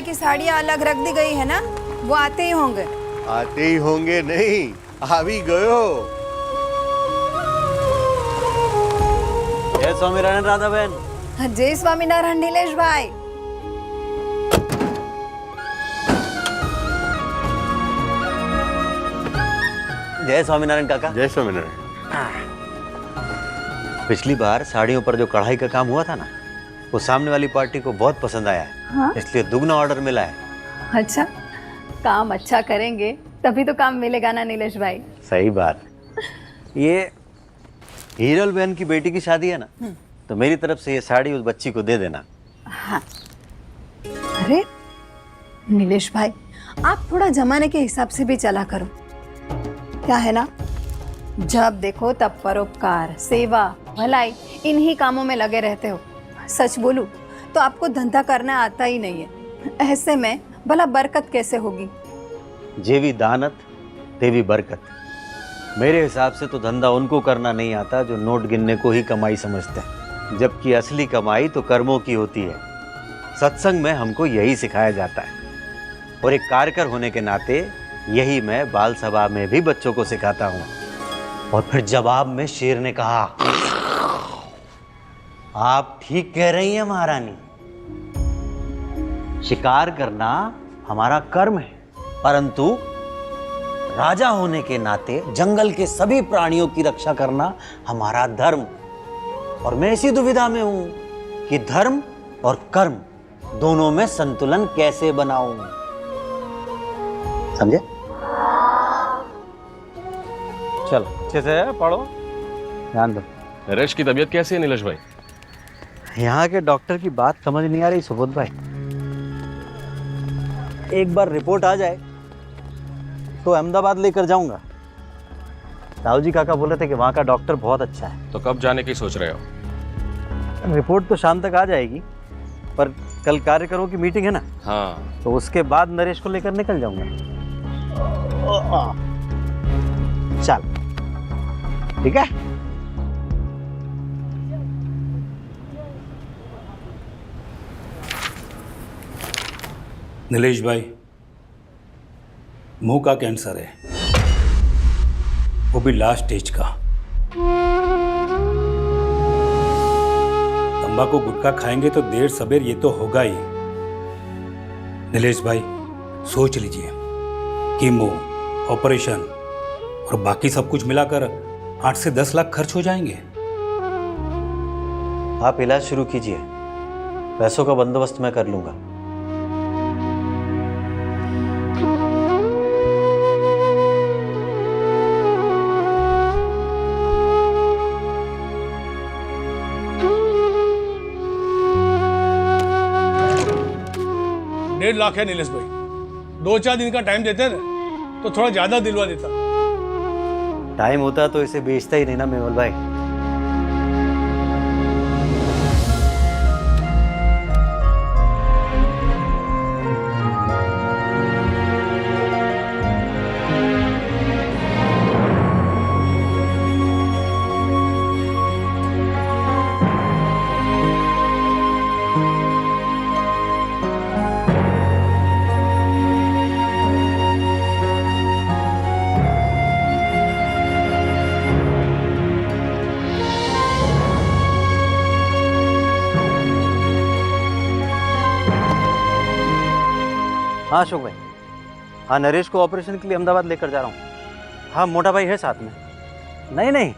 भाई की साड़ियाँ अलग रख दी गई है ना, वो आते ही होंगे। आते ही होंगे नहीं, आ भी गयो। जय स्वामीनारायण राधा बहन। जय स्वामीनारायण नीलेश भाई। जय स्वामीनारायण काका। जय स्वामीनारायण। पिछली बार साड़ियों पर जो कढ़ाई का काम हुआ था ना, वो सामने वाली पार्टी को बहुत पसंद आया है। हाँ? इसलिए दुगना ऑर्डर मिला है। अच्छा, काम अच्छा करेंगे तभी तो काम मिलेगा ना नीलेश भाई। सही बात। ये हीरल बहन की बेटी की शादी है ना, तो मेरी तरफ से ये साड़ी उस बच्ची को दे देना। हाँ। अरे नीलेश भाई, आप थोड़ा जमाने के हिसाब से भी चला करो। क्या है ना, जब देखो तब परोपकार, सेवा, भलाई, इन्हीं कामों में लगे रहते हो। सच बोलूं तो आपको धंधा करना आता ही नहीं है। ऐसे में भला बरकत कैसे होगी? जेवी दानत तेवी बरकत। मेरे हिसाब से तो धंधा उनको करना नहीं आता जो नोट गिनने को ही कमाई समझते हैं, जबकि असली कमाई तो कर्मों की होती है। सत्संग में हमको यही सिखाया जाता है, और एक कार्यकर होने के नाते यही मैं बाल सभा में भी बच्चों को सिखाता हूँ। और फिर जवाब में शेर ने कहा, आप ठीक कह रही हैं महारानी, शिकार करना हमारा कर्म है, परंतु राजा होने के नाते जंगल के सभी प्राणियों की रक्षा करना हमारा धर्म। और मैं इसी दुविधा में हूं कि धर्म और कर्म दोनों में संतुलन कैसे बनाऊं। समझे? चल अच्छे से पढ़ो। ध्यान दो। नरेश की तबीयत कैसी है नीलेश भाई? यहाँ के डॉक्टर की बात समझ नहीं आ रही सुबोध भाई। एक बार रिपोर्ट आ जाए तो अहमदाबाद लेकर जाऊंगा। राव जी काका बोले थे कि वहाँ का डॉक्टर बहुत अच्छा है। तो कब जाने की सोच रहे हो? रिपोर्ट तो शाम तक आ जाएगी, पर कल कार्यकरों की मीटिंग है ना, हाँ। तो उसके बाद नरेश को लेकर निकल जाऊंगा। चल ठीक है। नीलेश भाई, मुंह का कैंसर है, वो भी लास्ट स्टेज का। तंबाकू गुटखा खाएंगे तो देर सबेर ये तो होगा ही। नीलेश भाई सोच लीजिए, कीमो, ऑपरेशन और बाकी सब कुछ मिलाकर 8 से 10 लाख खर्च हो जाएंगे। आप इलाज शुरू कीजिए, पैसों का बंदोबस्त मैं कर लूंगा। डेढ़ लाख है नीलेश भाई, 2-4 दिन का टाइम देते ना तो थोड़ा ज्यादा दिलवा देता। टाइम होता तो इसे बेचता ही नहीं ना मेवल भाई। हाँ अशोक भाई, हाँ नरेश को ऑपरेशन के लिए अहमदाबाद लेकर जा रहा हूँ। हाँ मोटा भाई है साथ में। नहीं नहीं,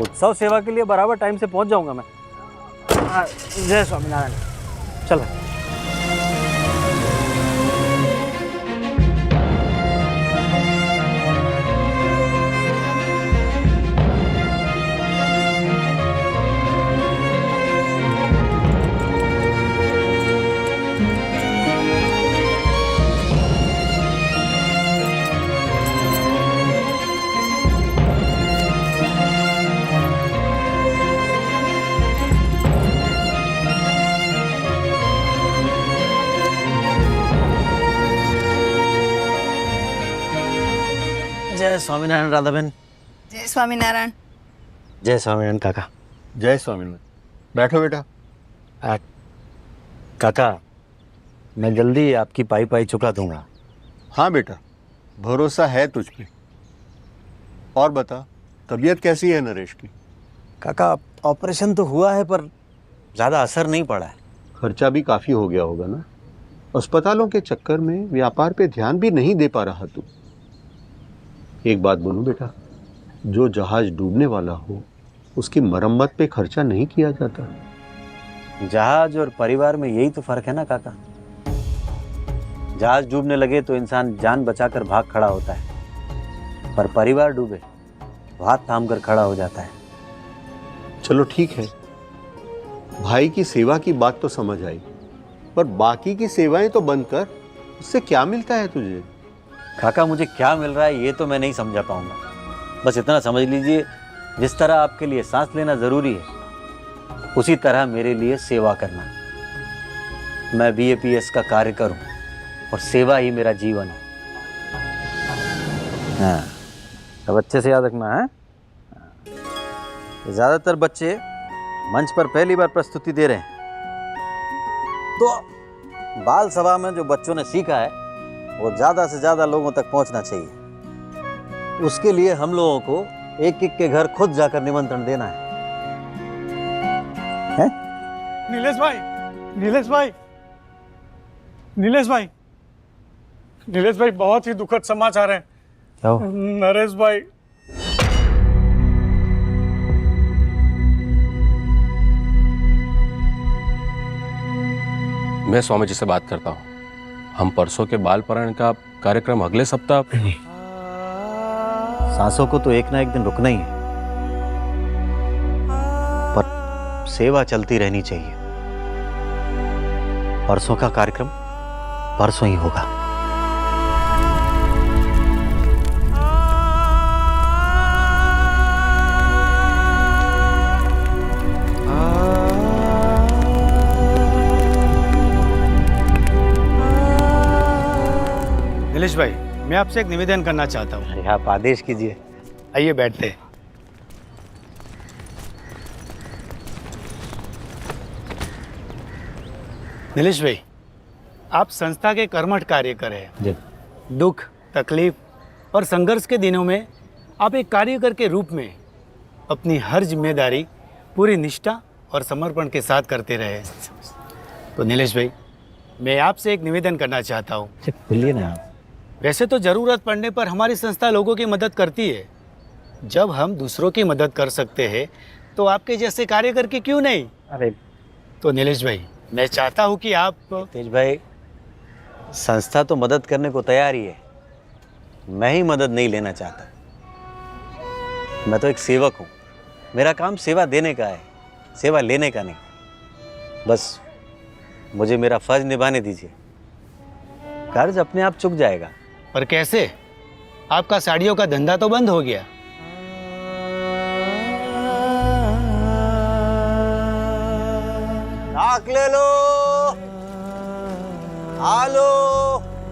उत्सव सेवा के लिए बराबर टाइम से पहुँच जाऊँगा मैं। हाँ, जय स्वामीनारायण। चल भाई। जय स्वामीनारायण राधा बहन। जय स्वामीनारायण। जय स्वामीनारायण काका। जय स्वामीनारायण। बैठो बेटा। काका, मैं जल्दी आपकी पाई पाई चुका दूंगा। हाँ बेटा, भरोसा है तुझ पे। और बता, तबीयत कैसी है नरेश की? काका ऑपरेशन तो हुआ है पर ज़्यादा असर नहीं पड़ा है। खर्चा भी काफी हो गया होगा ना? अस्पतालों के चक्कर में व्यापार पे ध्यान भी नहीं दे पा रहा तू। एक बात बोलूं बेटा, जो जहाज डूबने वाला हो उसकी मरम्मत पे खर्चा नहीं किया जाता। जहाज और परिवार में यही तो फर्क है ना काका। जहाज डूबने लगे तो इंसान जान बचाकर भाग खड़ा होता है, पर परिवार डूबे हाथ थाम कर खड़ा हो जाता है। चलो ठीक है, भाई की सेवा की बात तो समझ आई, पर बाकी की सेवाएं तो बंद कर। उससे क्या मिलता है तुझे? काका मुझे क्या मिल रहा है ये तो मैं नहीं समझा पाऊंगा। बस इतना समझ लीजिए, जिस तरह आपके लिए सांस लेना जरूरी है उसी तरह मेरे लिए सेवा करना। मैं BAPS का कार्य करूं और सेवा ही मेरा जीवन है। हाँ, अब अच्छे से याद रखना है। ज़्यादातर बच्चे मंच पर पहली बार प्रस्तुति दे रहे हैं, तो बाल सभा में जो बच्चों ने सीखा है वो ज़्यादा से ज़्यादा लोगों तक पहुंचना चाहिए। उसके लिए हम लोगों को एक एक के घर खुद जाकर निमंत्रण देना है। नीलेश भाई, नीलेश भाई, नीलेश भाई, नीलेश भाई, बहुत ही दुखद समाचार है। नरेश भाई, मैं स्वामी जी से बात करता हूँ। हम परसों के बाल परण का कार्यक्रम अगले सप्ताह। सांसों को तो एक ना एक दिन रुकना ही है, पर सेवा चलती रहनी चाहिए। परसों का कार्यक्रम परसों ही होगा। नीलेश भाई, मैं आपसे एक निवेदन करना चाहता हूँ। अरे आप आदेश कीजिए। आइए बैठते। नीलेश भाई, आप संस्था के कर्मठ कार्य कर रहे हैं। दुख, तकलीफ और संघर्ष के दिनों में आप एक कार्यकर के रूप में अपनी हर जिम्मेदारी पूरी निष्ठा और समर्पण के साथ करते रहे। तो नीलेश भाई, मैं आपसे एक निवेदन करना चाहता हूँ। बोलिए ना। वैसे तो ज़रूरत पड़ने पर हमारी संस्था लोगों की मदद करती है। जब हम दूसरों की मदद कर सकते हैं तो आपके जैसे कार्यकर की क्यों नहीं? अरे तो नीलेश भाई, मैं चाहता हूँ कि आप। तेज भाई, संस्था तो मदद करने को तैयार ही है, मैं ही मदद नहीं लेना चाहता। मैं तो एक सेवक हूँ। मेरा काम सेवा देने का है, सेवा लेने का नहीं। बस मुझे मेरा फर्ज निभाने दीजिए, कर्ज अपने आप चुक जाएगा। पर कैसे? आपका साड़ियों का धंधा तो बंद हो गया। ताक ले लो, आलो,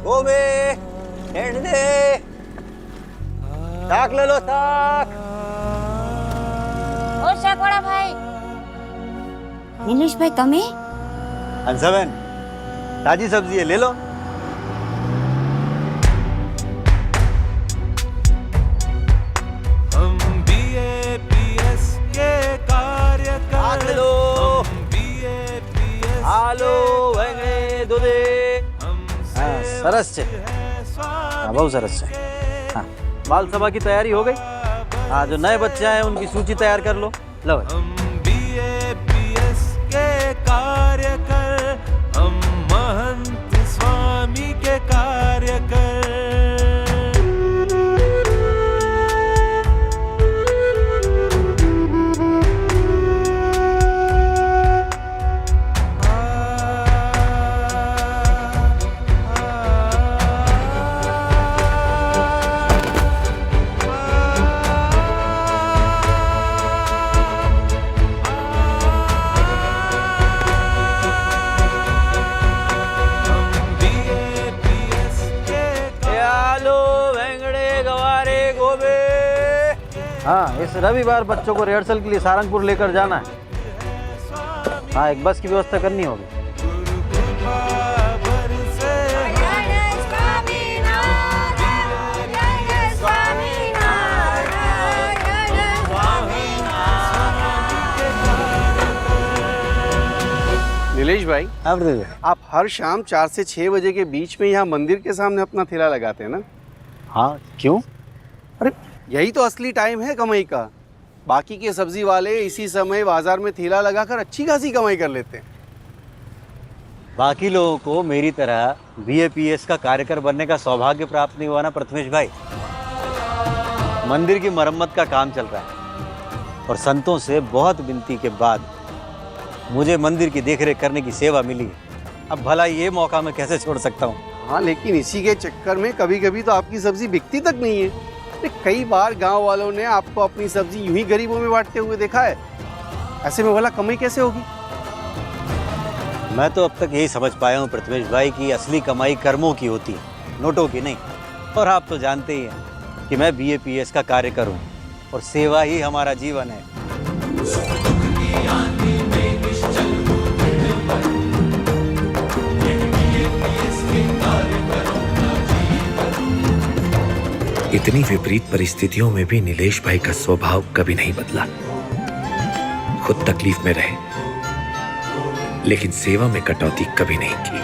गोबे, ढेंडे, ताक ले लो, ताक। ઓ શાકવાળા ભાઈ, નિલેશભાઈ તમે? हंसाबेन, ताजी सब्जी है, ले लो। हम BAPS के कार्यकर, ले लो, BAPS आलो, वेंगड़े, दूधे। हाँ, सरस છે। हाँ, बहुत सरस છે। हाँ, बाल सभा की तैयारी हो गई। हाँ, जो नए बच्चे आए उनकी सूची तैयार कर लो। लो भाई। हम BAPS के कार्यकर, हम महंत स्वामी के कार्यकर। हाँ, इस रविवार बच्चों को रिहर्सल के लिए सारंगपुर लेकर जाना है। हाँ, एक बस की व्यवस्था करनी होगी। नीलेश भाई, हाँ प्रतीक भाई। आप हर शाम 4 से 6 बजे के बीच में यहाँ मंदिर के सामने अपना ठेला लगाते हैं ना? हाँ क्यों? अरे यही तो असली टाइम है कमाई का। बाकी के सब्जी वाले इसी समय बाजार में ठेला लगाकर अच्छी खासी कमाई कर लेते हैं। बाकी लोगों को मेरी तरह BAPS का कार्यकर बनने का सौभाग्य प्राप्त नहीं हुआ ना प्रथमेश भाई। मंदिर की मरम्मत का काम चल रहा है और संतों से बहुत विनती के बाद मुझे मंदिर की देखरेख करने की सेवा मिली है। अब भला ये मौका मैं कैसे छोड़ सकता हूँ? हाँ, लेकिन इसी के चक्कर में कभी कभी तो आपकी सब्जी बिकती तक नहीं है। अरे कई बार गांव वालों ने आपको अपनी सब्जी यूं ही गरीबों में बांटते हुए देखा है। ऐसे में भला कमाई कैसे होगी? मैं तो अब तक यही समझ पाया हूँ प्रथमेश भाई की असली कमाई कर्मों की होती है, नोटों की नहीं। और आप तो जानते ही हैं कि मैं BAPS का कार्यकर हूँ और सेवा ही हमारा जीवन है। इतनी विपरीत परिस्थितियों में भी नीलेश भाई का स्वभाव कभी नहीं बदला। खुद तकलीफ में रहे लेकिन सेवा में कटौती कभी नहीं की।